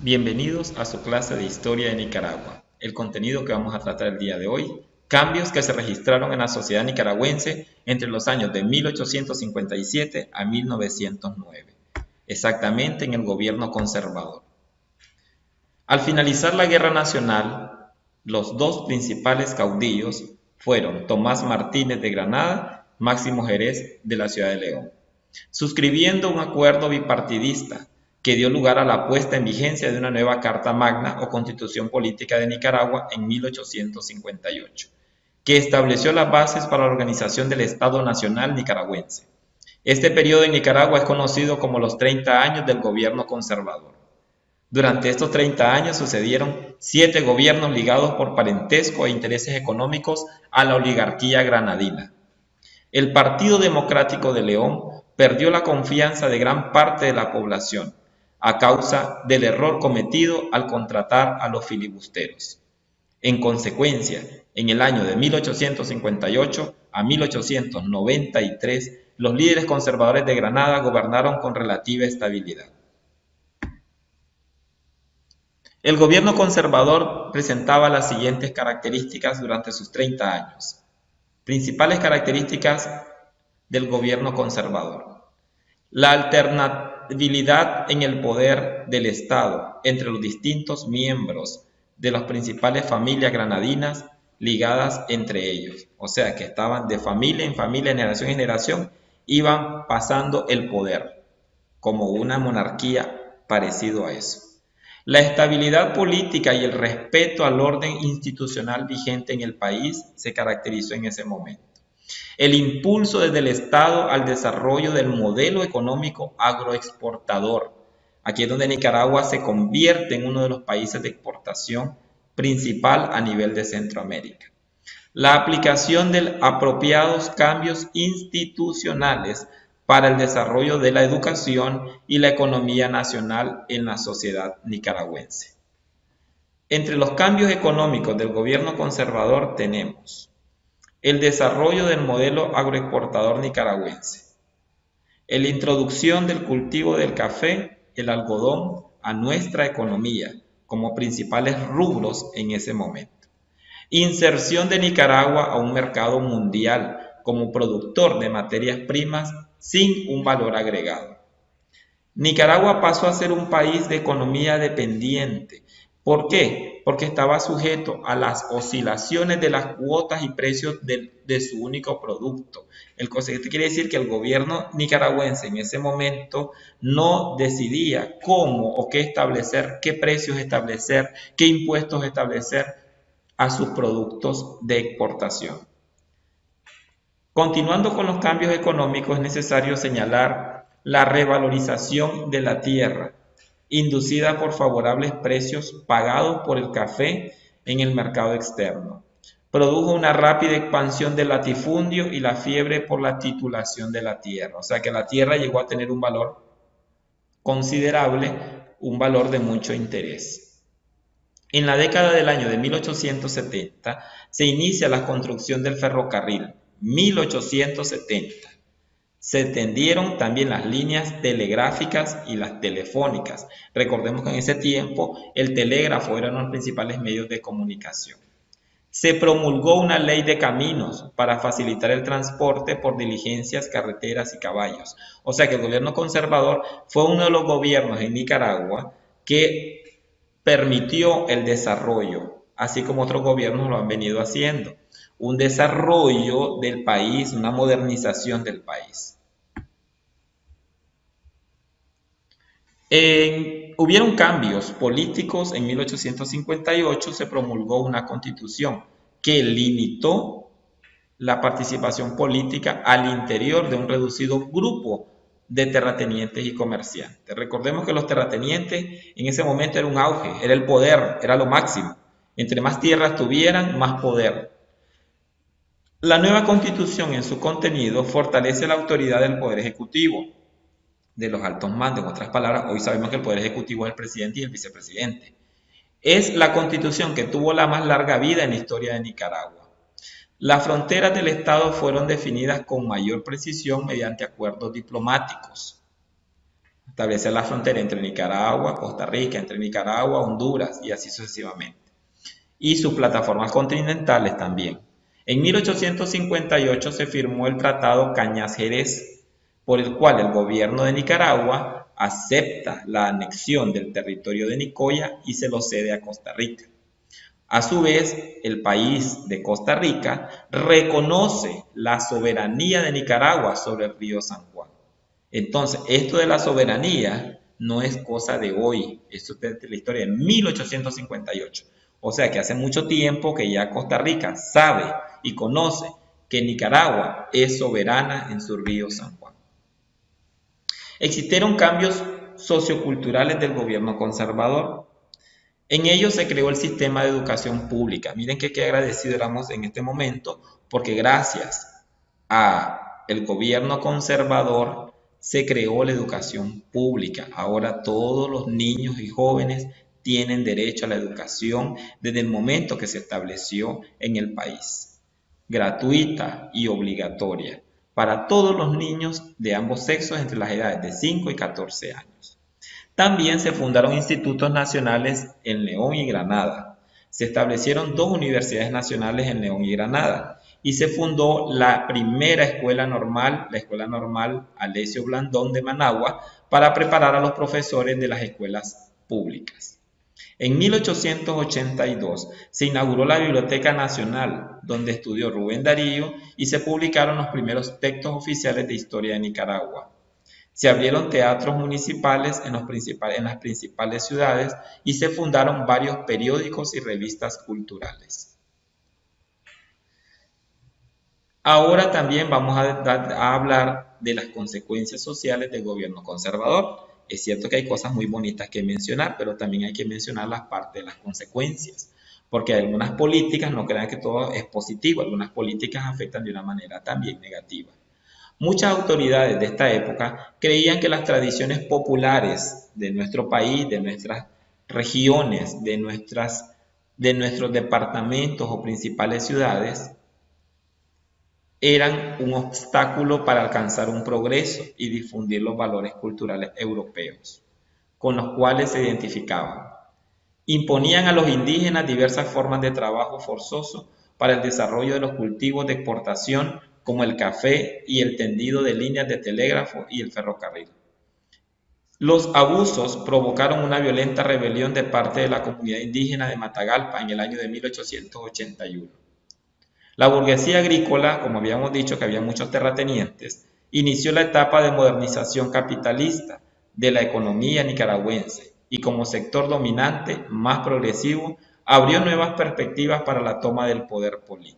Bienvenidos a su clase de Historia de Nicaragua. El contenido que vamos a tratar el día de hoy, cambios que se registraron en la sociedad nicaragüense entre los años de 1857 a 1909, exactamente en el gobierno conservador. Al finalizar la Guerra Nacional, los dos principales caudillos fueron Tomás Martínez de Granada, Máximo Jerez de la ciudad de León, suscribiendo un acuerdo bipartidista que dio lugar a la puesta en vigencia de una nueva Carta Magna o Constitución Política de Nicaragua en 1858, que estableció las bases para la organización del Estado Nacional nicaragüense. Este periodo en Nicaragua es conocido como los 30 años del gobierno conservador. Durante estos 30 años sucedieron 7 gobiernos ligados por parentesco e intereses económicos a la oligarquía granadina. El Partido Democrático de León perdió la confianza de gran parte de la población a causa del error cometido al contratar a los filibusteros. En consecuencia, en el año de 1858 a 1893, los líderes conservadores de Granada gobernaron con relativa estabilidad. El gobierno conservador presentaba las siguientes características durante sus 30 años. Principales características del gobierno conservador: la alternabilidad en el poder del Estado entre los distintos miembros de las principales familias granadinas ligadas entre ellos, o sea que estaban de familia en familia, generación en generación, iban pasando el poder, como una monarquía parecido a eso. La estabilidad política y el respeto al orden institucional vigente en el país se caracterizó en ese momento. El impulso desde el Estado al desarrollo del modelo económico agroexportador. Aquí es donde Nicaragua se convierte en uno de los países de exportación principal a nivel de Centroamérica. La aplicación de apropiados cambios institucionales para el desarrollo de la educación y la economía nacional en la sociedad nicaragüense. Entre los cambios económicos del gobierno conservador tenemos el desarrollo del modelo agroexportador nicaragüense, la introducción del cultivo del café, el algodón a nuestra economía como principales rubros en ese momento. Inserción de Nicaragua a un mercado mundial como productor de materias primas sin un valor agregado. Nicaragua pasó a ser un país de economía dependiente. ¿Por qué? Porque estaba sujeto a las oscilaciones de las cuotas y precios de su único producto. Esto quiere decir que el gobierno nicaragüense en ese momento no decidía cómo o qué establecer, qué precios establecer, qué impuestos establecer a sus productos de exportación. Continuando con los cambios económicos, es necesario señalar la revalorización de la tierra, inducida por favorables precios pagados por el café en el mercado externo. Produjo una rápida expansión del latifundio y la fiebre por la titulación de la tierra. O sea que la tierra llegó a tener un valor considerable, un valor de mucho interés. En la década del año de 1870 se inicia la construcción del ferrocarril. 1870. Se extendieron también las líneas telegráficas y las telefónicas. Recordemos que en ese tiempo el telégrafo era uno de los principales medios de comunicación. Se promulgó una ley de caminos para facilitar el transporte por diligencias, carreteras y caballos. O sea que el gobierno conservador fue uno de los gobiernos en Nicaragua que permitió el desarrollo, así como otros gobiernos lo han venido haciendo. Un desarrollo del país, una modernización del país. Hubieron cambios políticos. En 1858 se promulgó una constitución que limitó la participación política al interior de un reducido grupo de terratenientes y comerciantes. Recordemos que los terratenientes en ese momento era un auge, era el poder, era lo máximo. Entre más tierras tuvieran, más poder. La nueva constitución en su contenido fortalece la autoridad del poder ejecutivo, de los altos mandos. En otras palabras, hoy sabemos que el poder ejecutivo es el presidente y el vicepresidente. Es la constitución que tuvo la más larga vida en la historia de Nicaragua. Las fronteras del Estado fueron definidas con mayor precisión mediante acuerdos diplomáticos. establecer la frontera entre Nicaragua, Costa Rica, entre Nicaragua, Honduras y así sucesivamente. Y sus plataformas continentales también. En 1858 se firmó el Tratado Cañas-Jerez, por el cual el gobierno de Nicaragua acepta la anexión del territorio de Nicoya y se lo cede a Costa Rica. A su vez, el país de Costa Rica reconoce la soberanía de Nicaragua sobre el río San Juan. Entonces, esto de la soberanía no es cosa de hoy, esto es de la historia de 1858. O sea que hace mucho tiempo que ya Costa Rica sabe y conoce que Nicaragua es soberana en su río San Juan. Existieron cambios socioculturales del gobierno conservador. En ellos se creó el sistema de educación pública. Miren que qué agradecidos éramos en este momento, porque gracias al gobierno conservador se creó la educación pública. Ahora todos los niños y jóvenes tienen derecho a la educación desde el momento que se estableció en el país. Gratuita y obligatoria para todos los niños de ambos sexos entre las edades de 5 y 14 años. También se fundaron institutos nacionales en León y Granada. Se establecieron dos universidades nacionales en León y Granada y se fundó la primera escuela normal, la Escuela Normal Alessio Blandón de Managua, para preparar a los profesores de las escuelas públicas. En 1882 se inauguró la Biblioteca Nacional, donde estudió Rubén Darío y se publicaron los primeros textos oficiales de historia de Nicaragua. Se abrieron teatros municipales en las principales ciudades y se fundaron varios periódicos y revistas culturales. Ahora también vamos a hablar de las consecuencias sociales del gobierno conservador. Es cierto que hay cosas muy bonitas que mencionar, pero también hay que mencionar las partes de las consecuencias, porque algunas políticas, no crean que todo es positivo, algunas políticas afectan de una manera también negativa. Muchas autoridades de esta época creían que las tradiciones populares de nuestro país, de nuestras regiones, de nuestros departamentos o principales ciudades, eran un obstáculo para alcanzar un progreso y difundir los valores culturales europeos, con los cuales se identificaban. Imponían a los indígenas diversas formas de trabajo forzoso para el desarrollo de los cultivos de exportación como el café y el tendido de líneas de telégrafo y el ferrocarril. Los abusos provocaron una violenta rebelión de parte de la comunidad indígena de Matagalpa en el año de 1881. La burguesía agrícola, como habíamos dicho que había muchos terratenientes, inició la etapa de modernización capitalista de la economía nicaragüense y como sector dominante más progresivo abrió nuevas perspectivas para la toma del poder político.